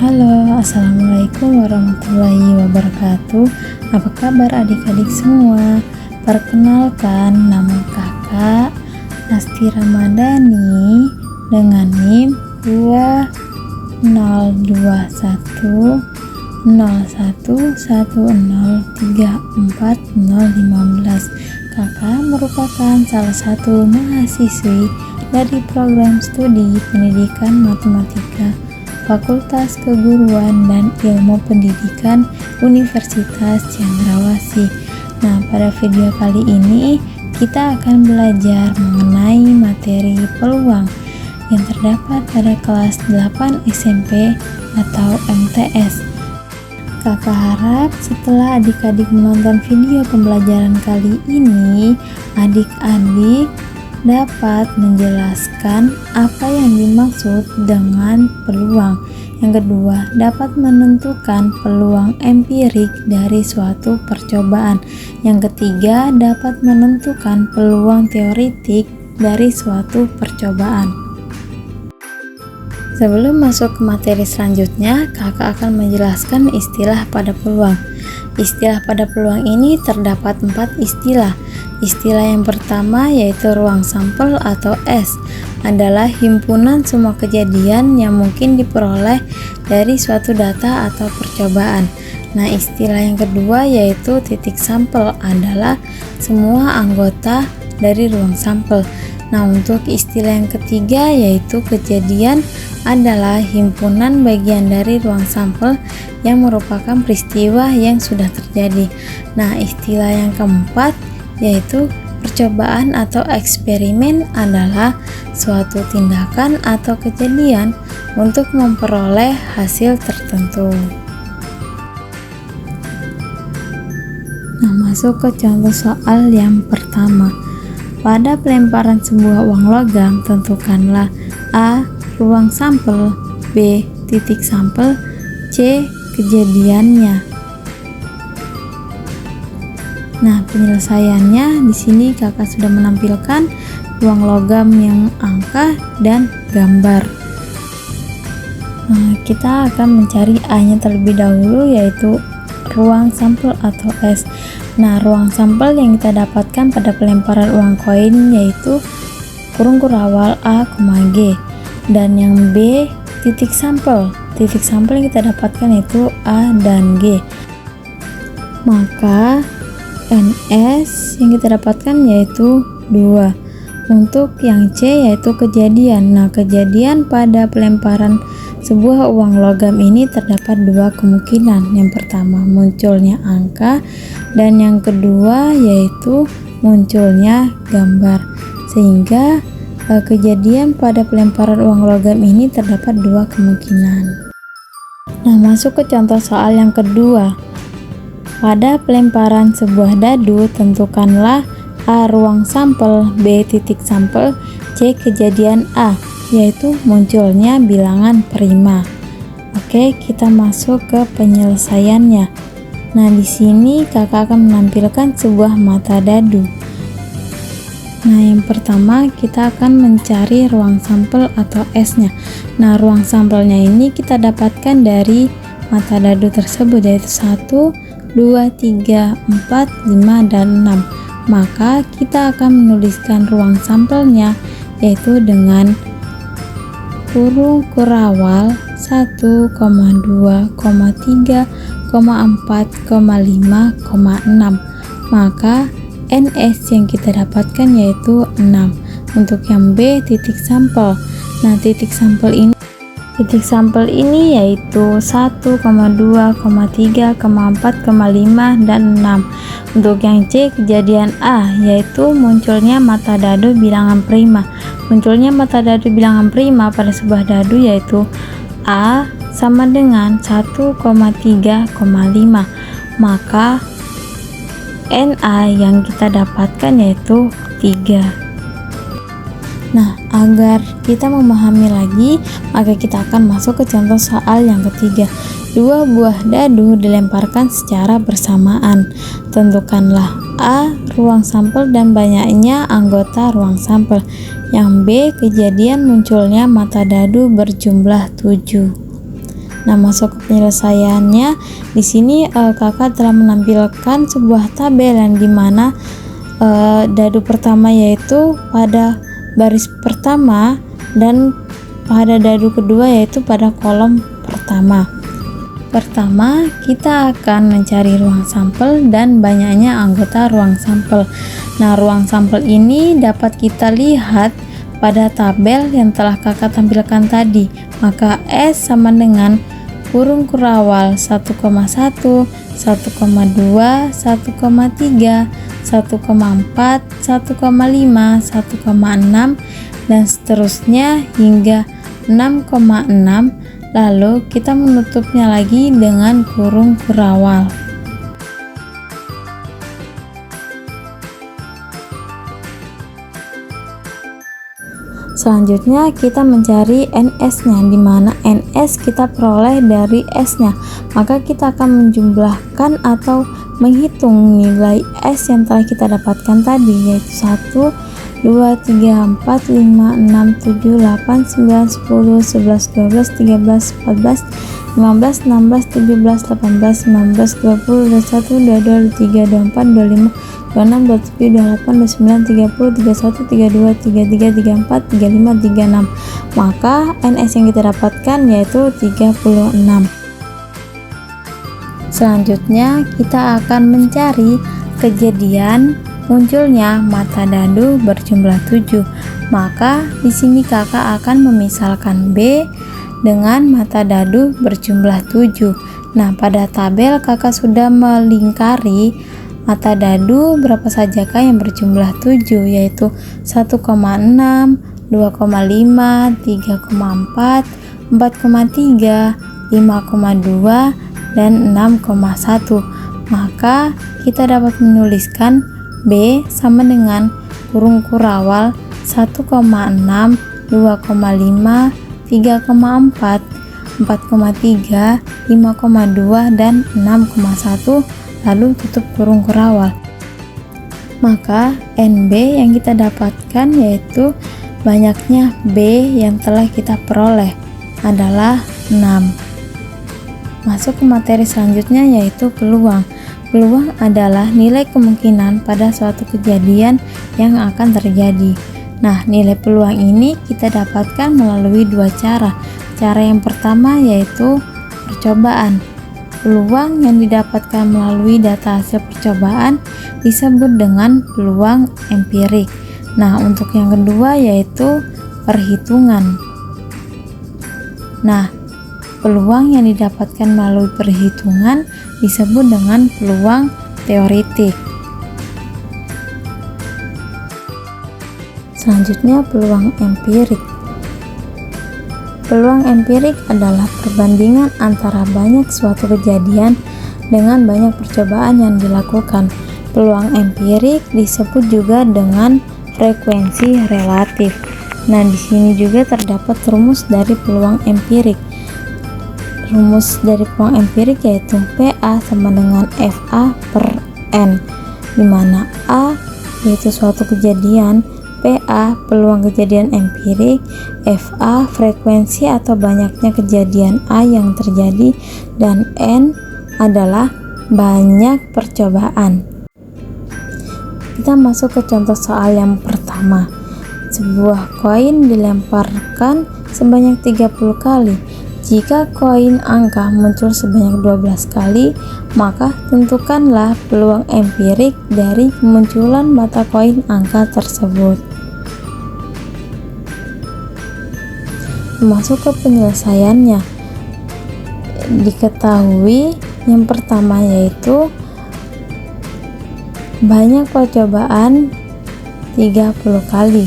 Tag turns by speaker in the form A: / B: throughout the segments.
A: Halo, assalamualaikum warahmatullahi wabarakatuh. Apa kabar adik-adik semua? Perkenalkan, nama kakak Asti Ramadhani dengan NIM 200121011340015. Kakak merupakan salah satu mahasiswi dari program studi pendidikan matematika Fakultas Keguruan dan Ilmu Pendidikan Universitas Cendrawasih. Nah, pada video kali ini kita akan belajar mengenai materi peluang yang terdapat pada kelas 8 SMP atau MTS. Kakak harap setelah adik-adik menonton video pembelajaran kali ini, adik-adik dapat menjelaskan apa yang dimaksud dengan peluang. Yang kedua, dapat menentukan peluang empirik dari suatu percobaan. Yang ketiga, dapat menentukan peluang teoretik dari suatu percobaan. Sebelum masuk ke materi selanjutnya, kakak akan menjelaskan istilah pada peluang. Istilah pada peluang ini terdapat 4 istilah. Istilah yang pertama yaitu ruang sampel atau S adalah himpunan semua kejadian yang mungkin diperoleh dari suatu data atau percobaan. Nah, istilah yang kedua yaitu titik sampel adalah semua anggota dari ruang sampel. Nah, untuk istilah yang ketiga yaitu kejadian adalah himpunan bagian dari ruang sampel yang merupakan peristiwa yang sudah terjadi. Nah, istilah yang keempat yaitu percobaan atau eksperimen adalah suatu tindakan atau kejadian untuk memperoleh hasil tertentu. Nah, masuk ke contoh soal yang pertama. Pada pelemparan sebuah uang logam, tentukanlah A. ruang sampel, B. titik sampel, C. kejadiannya. Nah, penyelesaiannya di sini kakak sudah menampilkan uang logam yang angka dan gambar. Nah, kita akan mencari A-nya terlebih dahulu yaitu ruang sampel atau S. Nah, ruang sampel yang kita dapatkan pada pelemparan uang koin yaitu kurung kurawal A, G, dan yang B titik sampel. Titik sampel yang kita dapatkan itu A dan G. Maka NS yang kita dapatkan yaitu 2. Untuk yang C yaitu kejadian. Nah, kejadian pada pelemparan sebuah uang logam ini terdapat 2 kemungkinan. Yang pertama, munculnya angka, dan yang kedua yaitu munculnya gambar. Sehingga kejadian pada pelemparan uang logam ini terdapat 2 kemungkinan. Nah, masuk ke contoh soal yang kedua. Pada pelemparan sebuah dadu, tentukanlah A. ruang sampel, B. titik sampel, C. kejadian A, yaitu munculnya bilangan prima. Oke, kita masuk ke penyelesaiannya. Nah, di sini kakak akan menampilkan sebuah mata dadu. Nah, yang pertama kita akan mencari ruang sampel atau S-nya. Nah, ruang sampelnya ini kita dapatkan dari mata dadu tersebut yaitu 1, 2, 3, 4, 5, dan 6. Maka kita akan menuliskan ruang sampelnya yaitu dengan kurung kurawal 1, 2, 3, 4, 5, 6. Maka NS yang kita dapatkan yaitu 6. Untuk yang B titik sampel. Nah, titik sampel ini yaitu 1, 2, 3, 4, 5, dan 6. Untuk yang C kejadian A yaitu munculnya mata dadu bilangan prima. Munculnya mata dadu bilangan prima pada sebuah dadu yaitu A sama dengan 1,3,5. Maka NA yang kita dapatkan yaitu 3. Nah, agar kita memahami lagi, maka kita akan masuk ke contoh soal yang ketiga. 2 buah dadu dilemparkan secara bersamaan. Tentukanlah A. ruang sampel dan banyaknya anggota ruang sampel. Yang B. kejadian munculnya mata dadu berjumlah 7. Nah, masuk ke penyelesaiannya. Di sini kakak telah menampilkan sebuah tabel yang dimana dadu pertama yaitu pada baris pertama dan pada dadu kedua yaitu pada kolom pertama. Pertama, kita akan mencari ruang sampel dan banyaknya anggota ruang sampel. Nah, ruang sampel ini dapat kita lihat pada tabel yang telah kakak tampilkan tadi. Maka S sama dengan kurung kurawal 1,1, 1,2, 1,3, 1,4, 1,5, 1,6 dan seterusnya hingga 6,6. Lalu kita menutupnya lagi dengan kurung kurawal. Selanjutnya kita mencari NS-nya, di mana NS kita peroleh dari S-nya. Maka kita akan menjumlahkan atau menghitung nilai S yang telah kita dapatkan tadi, yaitu 1, 2, 3, 4, 5, 6, 7, 8, 9, 10, 11, 12, 13, 14, 15, 16, 17, 18, 19, 20, 21, 22, 23, 24, 25, 26, 27, 28, 29, 30, 31, 32, 33, 34, 35, 36. Maka NS yang kita dapatkan yaitu 36. Selanjutnya kita akan mencari kejadian munculnya mata dadu berjumlah 7. Maka di sini kakak akan memisalkan B dengan mata dadu berjumlah 7. Nah, pada tabel kakak sudah melingkari mata dadu berapa sajakah yang berjumlah 7, yaitu 1,6, 2,5, 3,4, 4,3, 5,2 dan 6,1. Maka kita dapat menuliskan B sama dengan kurung kurawal 1,6, 2,5, 3,4, 4,3, 5,2 dan 6,1, lalu tutup kurung kurawal. Maka NB yang kita dapatkan yaitu banyaknya B yang telah kita peroleh adalah 6. Masuk ke materi selanjutnya yaitu peluang. Peluang adalah nilai kemungkinan pada suatu kejadian yang akan terjadi. Nah, nilai peluang ini kita dapatkan melalui dua cara. Cara yang pertama yaitu percobaan. Peluang yang didapatkan melalui data hasil percobaan disebut dengan peluang empirik. Nah, untuk yang kedua yaitu perhitungan. Nah, peluang yang didapatkan melalui perhitungan disebut dengan peluang teoritik. Selanjutnya, peluang empirik. Peluang empirik adalah perbandingan antara banyak suatu kejadian dengan banyak percobaan yang dilakukan. Peluang empirik disebut juga dengan frekuensi relatif. Nah, di sini juga terdapat rumus dari peluang empirik. Rumus dari peluang empirik yaitu PA sama dengan FA per N, di mana A yaitu suatu kejadian, PA peluang kejadian empirik, FA frekuensi atau banyaknya kejadian A yang terjadi, dan N adalah banyak percobaan. Kita masuk ke contoh soal yang pertama. Sebuah koin dilemparkan sebanyak 30 kali. Jika koin angka muncul sebanyak 12 kali, maka tentukanlah peluang empirik dari kemunculan mata koin angka tersebut. Masuk ke penyelesaiannya. Diketahui yang pertama yaitu banyak percobaan 30 kali.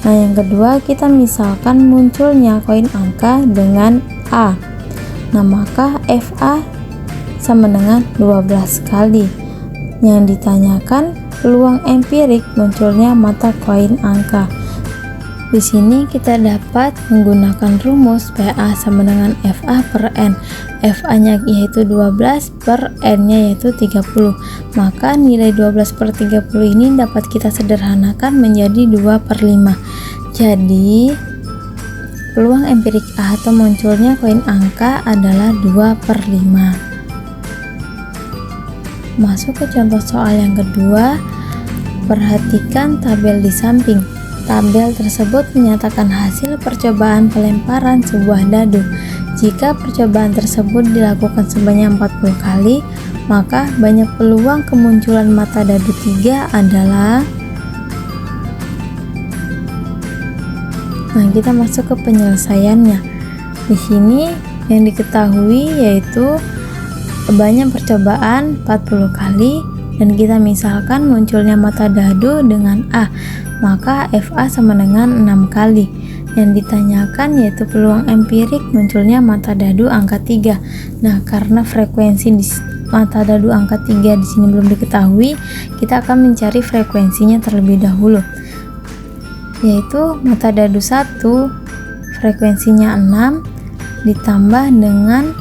A: Nah, yang kedua kita misalkan munculnya koin angka dengan A. Nah, maka FA sama dengan 12 kali. Yang ditanyakan peluang empirik munculnya mata koin angka. Di sini kita dapat menggunakan rumus PA sama dengan FA per N. FA-nya yaitu 12 per N-nya yaitu 30. Maka nilai 12 per 30 ini dapat kita sederhanakan menjadi 2 per 5. Jadi peluang empirik A atau munculnya koin angka adalah 2/5. Masuk ke contoh soal yang kedua. Perhatikan tabel di samping. Tabel tersebut menyatakan hasil percobaan pelemparan sebuah dadu. Jika percobaan tersebut dilakukan sebanyak 40 kali, maka banyak peluang kemunculan mata dadu 3 adalah. Nah, kita masuk ke penyelesaiannya. Di sini yang diketahui yaitu banyak percobaan 40 kali dan kita misalkan munculnya mata dadu dengan A, maka FA sama dengan 6 kali. Yang ditanyakan yaitu peluang empirik munculnya mata dadu angka 3. Nah, karena frekuensi di mata dadu angka 3 di sini belum diketahui, kita akan mencari frekuensinya terlebih dahulu. Yaitu mata dadu 1 frekuensinya 6 ditambah dengan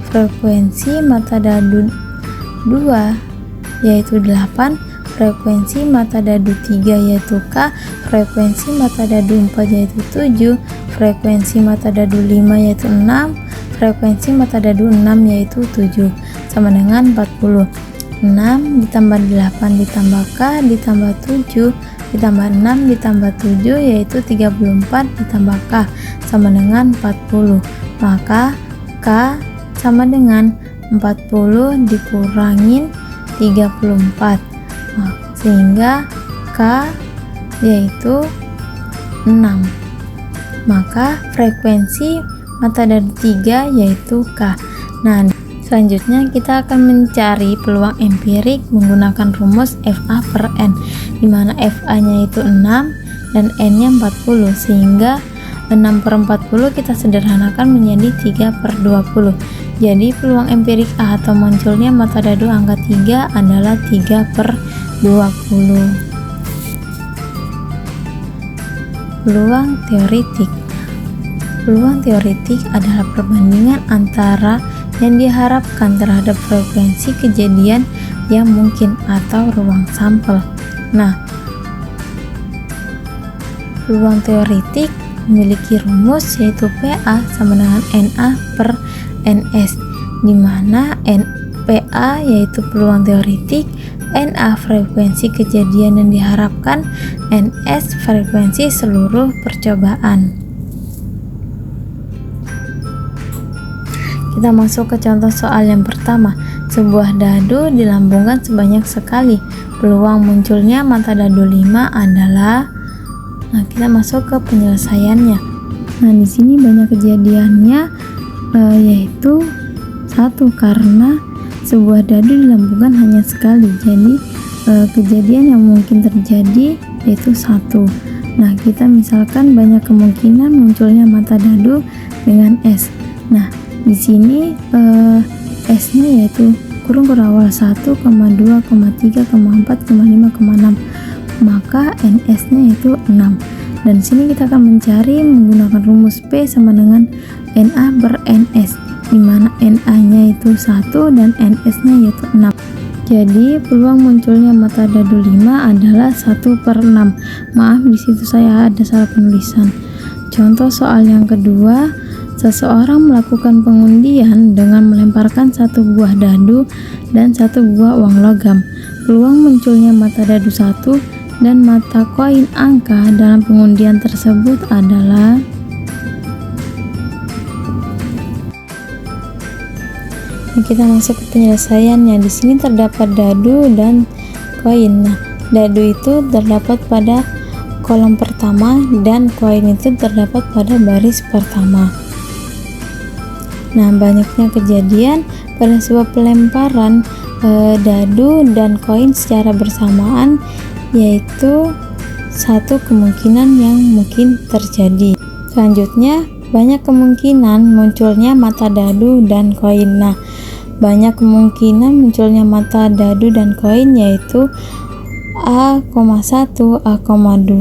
A: frekuensi mata dadu 2 yaitu 8, frekuensi mata dadu 3 yaitu K, frekuensi mata dadu 4 yaitu 7, frekuensi mata dadu 5 yaitu 6, frekuensi mata dadu 6 yaitu 7, sama dengan 40. 6 ditambah 8 ditambah K ditambah 7 ditambah 6 ditambah 7 yaitu 34 ditambah K sama dengan 40. Maka K sama dengan 40 dikurangin 34. Nah, sehingga K yaitu 6. Maka frekuensi mata dadu 3 yaitu K. Nah, selanjutnya kita akan mencari peluang empirik menggunakan rumus FA/N, di mana FA-nya itu 6 dan N-nya 40, sehingga 6/40 kita sederhanakan menjadi 3/20. Jadi peluang empirik A atau munculnya mata dadu angka 3 adalah 3/20. Peluang teoretik. Peluang teoretik adalah perbandingan antara yang diharapkan terhadap frekuensi kejadian yang mungkin atau ruang sampel. Nah, peluang teoretik memiliki rumus yaitu PA sama dengan NA/NS, di mana PA yaitu peluang teoretik, NA frekuensi kejadian yang diharapkan, NS frekuensi seluruh percobaan. Kita masuk ke contoh soal yang pertama. Sebuah dadu dilambungkan sebanyak sekali. Peluang munculnya mata dadu 5 adalah. Nah, kita masuk ke penyelesaiannya. Nah, di sini banyak kejadiannya yaitu 1, karena sebuah dadu dilambungkan hanya sekali. Jadi kejadian yang mungkin terjadi yaitu 1. Nah, kita misalkan banyak kemungkinan munculnya mata dadu dengan S. Nah, di sini S-nya yaitu kurung awal 1, 2, 3, 4, 5, 6. Maka NS-nya yaitu 6. Dan sini kita akan mencari menggunakan rumus P sama dengan NA/NS, di mana NA-nya itu 1 dan NS-nya yaitu 6. Jadi peluang munculnya mata dadu 5 adalah 1/6. Maaf, di situ saya ada salah penulisan. Contoh soal yang kedua. Seseorang melakukan pengundian dengan melemparkan 1 buah dadu dan 1 buah uang logam. Peluang munculnya mata dadu 1 dan mata koin angka dalam pengundian tersebut adalah. Kita masuk ke penyelesaiannya. Di sini terdapat dadu dan koin. Nah, dadu itu terdapat pada kolom pertama dan koin itu terdapat pada baris pertama. Nah, banyaknya kejadian pada sebuah pelemparan dadu dan koin secara bersamaan, yaitu satu kemungkinan yang mungkin terjadi. Selanjutnya, banyak kemungkinan munculnya mata dadu dan koin. Nah, banyak kemungkinan munculnya mata dadu dan koin yaitu A,1, A,2,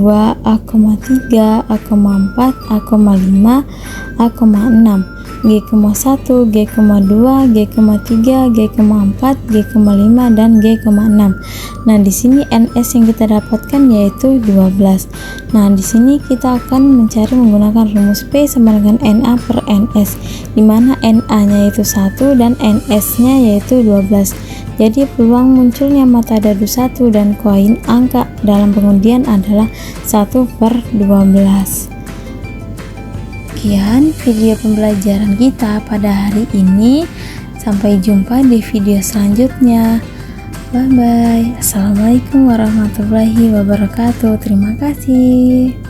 A: A,3, A,4, A,5, A,6. G,1, G,2, G,3, G,4, G,5 dan G,6. Nah, di sini NS yang kita dapatkan yaitu 12. Nah, di sini kita akan mencari menggunakan rumus P sama dengan NA per NS, di mana NA-nya yaitu 1 dan NS-nya yaitu 12. Jadi peluang munculnya mata dadu 1 dan koin angka dalam pengundian adalah 1/12. Sekian video pembelajaran kita pada hari ini. Sampai jumpa di video selanjutnya. Bye bye. Assalamualaikum warahmatullahi wabarakatuh. Terima kasih.